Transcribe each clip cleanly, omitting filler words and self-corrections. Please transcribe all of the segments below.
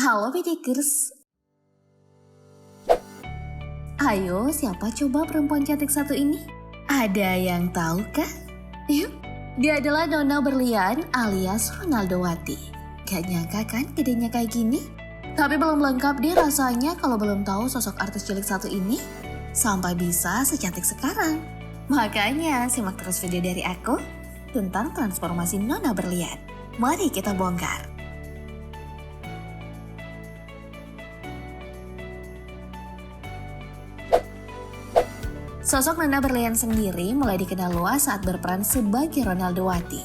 Halo Bedekers. Ayo, siapa coba perempuan cantik satu ini? Ada yang tahu kah? Yuk, dia adalah Nona Berlian alias Ronaldowati. Gak nyangka kan gedenya kayak gini? Tapi belum lengkap deh rasanya kalau belum tahu sosok artis cilik satu ini sampai bisa secantik sekarang. Makanya simak terus video dari aku tentang transformasi Nona Berlian. Mari kita bongkar. Sosok Nona Berlian sendiri mulai dikenal luas saat berperan sebagai Ronaldowati.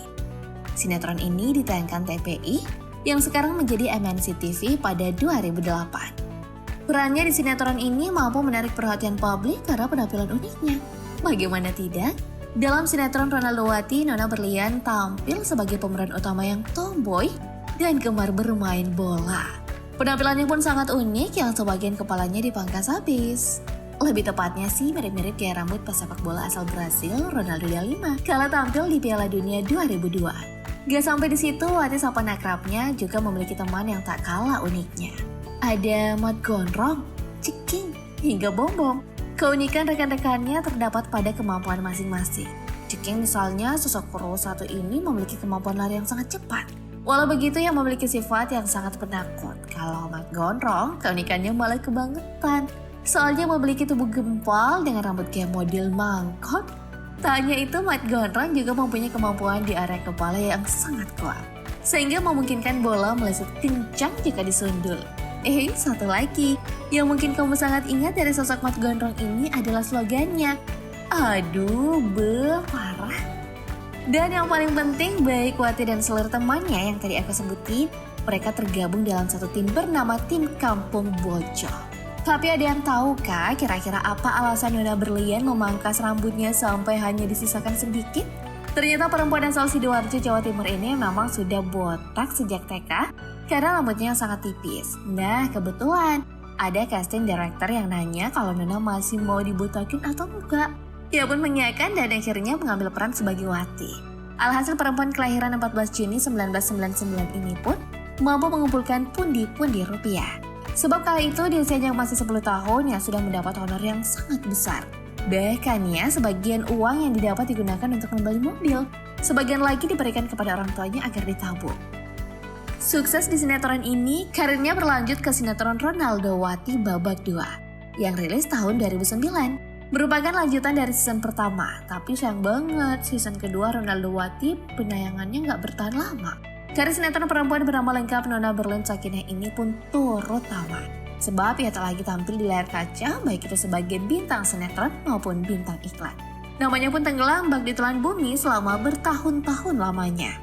Sinetron ini ditayangkan TPI yang sekarang menjadi MNC TV pada 2008. Perannya di sinetron ini mampu menarik perhatian publik karena penampilan uniknya. Bagaimana tidak? Dalam sinetron Ronaldowati, Nona Berlian tampil sebagai pemeran utama yang tomboy dan gemar bermain bola. Penampilannya pun sangat unik yang sebagian kepalanya dipangkas habis. Lebih tepatnya sih mirip-mirip kayak rambut pesepak bola asal Brasil Ronaldo da Lima kala tampil di Piala Dunia 2002. Gak sampai di situ, artis sapan akrabnya juga memiliki teman yang tak kalah uniknya. Ada Mat Gondrong, Ceking, hingga Bom Bom. Keunikan rekan-rekannya terdapat pada kemampuan masing-masing. Ceking misalnya, sosok pro satu ini memiliki kemampuan lari yang sangat cepat. Walau begitu, yang memiliki sifat yang sangat penakut. Kalau Mat Gondrong, keunikannya malah kebangetan. Soalnya memiliki tubuh gempal dengan rambut kayak model mangkok. Tak hanya itu, Mat Gondrong juga mempunyai kemampuan di area kepala yang sangat kuat, sehingga memungkinkan bola meleset kencang jika disundul. Satu lagi, yang mungkin kamu sangat ingat dari sosok Mat Gondrong ini adalah slogannya. Aduh, parah. Dan yang paling penting, baik Wati dan seluruh temannya yang tadi aku sebutin, mereka tergabung dalam satu tim bernama Tim Kampung Bocor. Tapi ada yang tahu kah kira-kira apa alasan Nona Berlian memangkas rambutnya sampai hanya disisakan sedikit? Ternyata perempuan asal Sidoarjo, Jawa Timur ini memang sudah botak sejak TK karena rambutnya yang sangat tipis. Nah, kebetulan ada casting director yang nanya kalau Nona masih mau dibotakin atau enggak. Ia pun mengiyakan dan akhirnya mengambil peran sebagai Wati. Alhasil perempuan kelahiran 14 Juni 1999 ini pun mampu mengumpulkan pundi-pundi rupiah. Sebab kala itu di usianya masih 10 tahun yang sudah mendapat honor yang sangat besar. Bahkan ya, sebagian uang yang didapat digunakan untuk membeli mobil. Sebagian lagi diberikan kepada orang tuanya agar ditabung. Sukses di sinetron ini, karirnya berlanjut ke sinetron Ronaldowati Babak 2 yang rilis tahun 2009. Merupakan lanjutan dari season pertama, tapi sayang banget season kedua Ronaldowati penayangannya nggak bertahan lama. Karena sinetron perempuan bernama lengkap Nona Berlian Sakinah ini pun turut tamat. Sebab ia tak lagi tampil di layar kaca, baik itu sebagai bintang sinetron maupun bintang iklan. Namanya pun tenggelam bak di telan bumi selama bertahun-tahun lamanya.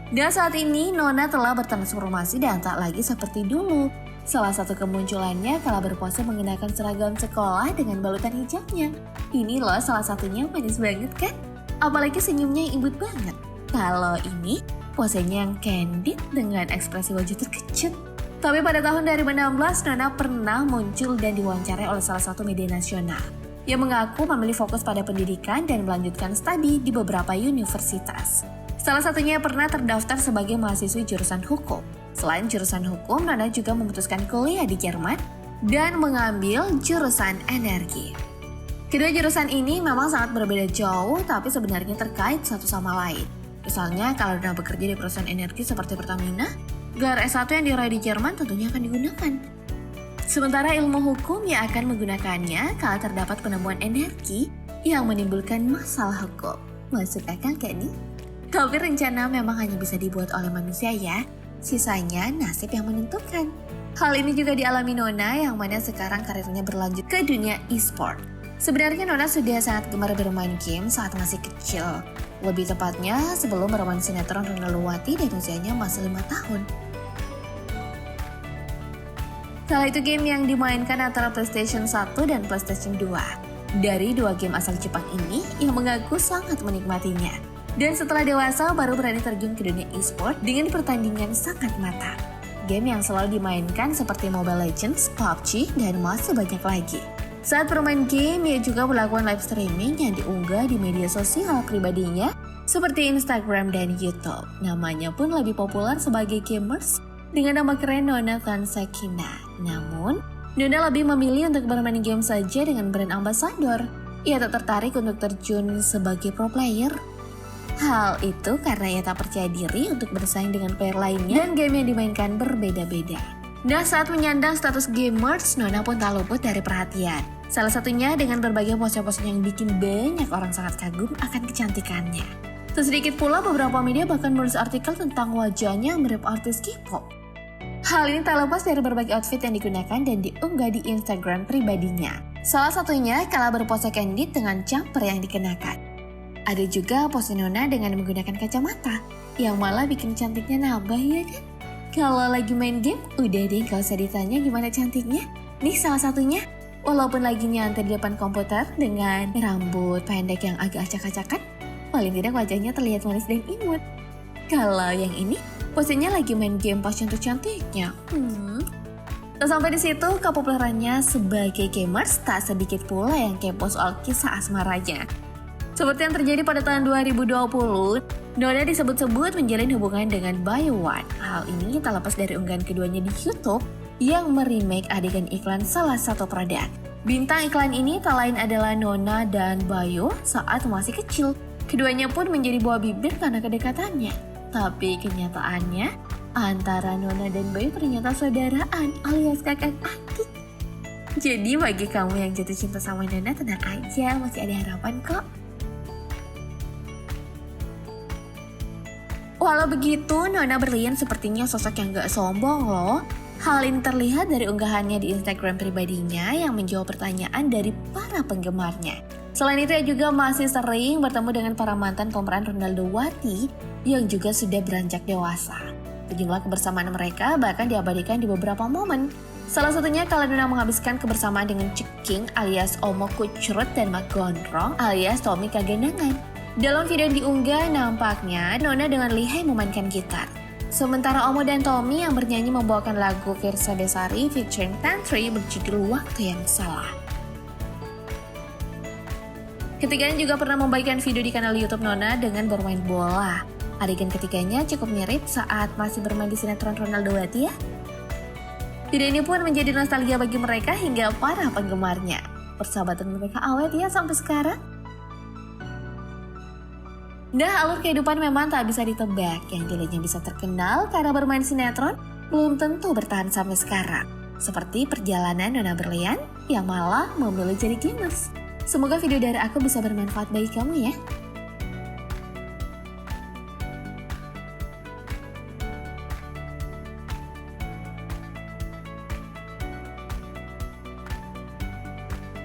Dan saat ini Nona telah bertransformasi dan tak lagi seperti dulu. Salah satu kemunculannya kala berpose mengenakan seragam sekolah dengan balutan hijabnya. Ini loh salah satunya, manis banget kan? Apalagi senyumnya yang imut banget. Kalau ini posenya yang candid dengan ekspresi wajah terkejut. Tapi pada tahun 2016, Nona pernah muncul dan diwawancarai oleh salah satu media nasional yang mengaku memilih fokus pada pendidikan dan melanjutkan studi di beberapa universitas. Salah satunya pernah terdaftar sebagai mahasiswi jurusan hukum. Selain jurusan hukum, Nona juga memutuskan kuliah di Jerman dan mengambil jurusan energi. Kedua jurusan ini memang sangat berbeda jauh, tapi sebenarnya terkait satu sama lain. Misalnya kalau Nona bekerja di perusahaan energi seperti Pertamina, gelar S1 yang diraih di Jerman tentunya akan digunakan. Sementara ilmu hukum yang akan menggunakannya kalau terdapat penemuan energi yang menimbulkan masalah hukum. Masuk akal kan nih? Tapi rencana memang hanya bisa dibuat oleh manusia ya, sisanya nasib yang menentukan. Hal ini juga dialami Nona yang mana sekarang karirnya berlanjut ke dunia e-sport. Sebenarnya Nona sudah sangat gemar bermain game saat masih kecil. Lebih tepatnya sebelum bermain sinetron Ronaldowati dan usianya masih 5 tahun. Kala itu game yang dimainkan antara PlayStation 1 dan PlayStation 2. Dari dua game asal Jepang ini, ia mengaku sangat menikmatinya. Dan setelah dewasa baru berani terjun ke dunia e-sport dengan pertandingan sangat matang. Game yang selalu dimainkan seperti Mobile Legends, PUBG, dan masih banyak lagi. Saat bermain game, ia juga melakukan live streaming yang diunggah di media sosial pribadinya seperti Instagram dan YouTube. Namanya pun lebih populer sebagai gamers dengan nama keren Nona Tan Sakina. Namun, Nona lebih memilih untuk bermain game saja dengan brand ambassador. Ia tak tertarik untuk terjun sebagai pro player. Hal itu karena ia tak percaya diri untuk bersaing dengan player lainnya dan game yang dimainkan berbeda-beda. Nah, saat menyandang status gamers, Nona pun tak luput dari perhatian. Salah satunya dengan berbagai pose-pose yang bikin banyak orang sangat kagum akan kecantikannya. Tak sedikit pula beberapa media bahkan menulis artikel tentang wajahnya mirip artis K-pop. Hal ini tak lepas dari berbagai outfit yang digunakan dan diunggah di Instagram pribadinya. Salah satunya kala berpose candid dengan jumper yang dikenakan. Ada juga pose Nona dengan menggunakan kacamata, yang malah bikin cantiknya nambah ya kan? Kalau lagi main game, udah deh gak usah ditanya gimana cantiknya. Nih salah satunya, walaupun lagi nyantai di depan komputer dengan rambut pendek yang agak acak-acakan, paling tidak wajahnya terlihat manis dan imut. Kalau yang ini, posenya lagi main game pas cantik-cantiknya. Tak sampai di situ, kepopulerannya sebagai gamers tak sedikit pula yang kepo soal kisah asmaranya. Seperti yang terjadi pada tahun 2020, Nona disebut-sebut menjalin hubungan dengan Bayu Wan. Hal ini tak lepas dari unggahan keduanya di YouTube yang meremake adegan iklan salah satu produk. Bintang iklan ini tak lain adalah Nona dan Bayu saat masih kecil. Keduanya pun menjadi buah bibir karena kedekatannya. Tapi kenyataannya, antara Nona dan Bayu ternyata saudaraan alias kakak adik. Jadi bagi kamu yang jatuh cinta sama Nona, tenang aja, masih ada harapan kok. Walau begitu, Nona Berlian sepertinya sosok yang gak sombong loh. Hal ini terlihat dari unggahannya di Instagram pribadinya yang menjawab pertanyaan dari para penggemarnya. Selain itu, ia juga masih sering bertemu dengan para mantan pemeran Ronaldo Wati yang juga sudah beranjak dewasa. Sejumlah kebersamaan mereka bahkan diabadikan di beberapa momen. Salah satunya kala Nona menghabiskan kebersamaan dengan Ceking alias Omo Kucrut dan Mak Gondrong alias Tommy Kagendangan. Dalam video yang diunggah, nampaknya Nona dengan lihai memainkan gitar. Sementara Omo dan Tommy yang bernyanyi membawakan lagu Firsa Besari featuring Tantri berjudul Waktu Yang Salah. Ketiganya juga pernah membagikan video di kanal YouTube Nona dengan bermain bola. Adegan ketiganya cukup mirip saat masih bermain di sinetron Ronaldo Wati ya. Video ini pun menjadi nostalgia bagi mereka hingga para penggemarnya. Persahabatan mereka awet ya sampai sekarang. Nah, alur kehidupan memang tak bisa ditebak. Yang dulunya bisa terkenal karena bermain sinetron, belum tentu bertahan sampai sekarang. Seperti perjalanan Nona Berlian yang malah memilih jadi gamers. Semoga video dari aku bisa bermanfaat bagi kamu ya.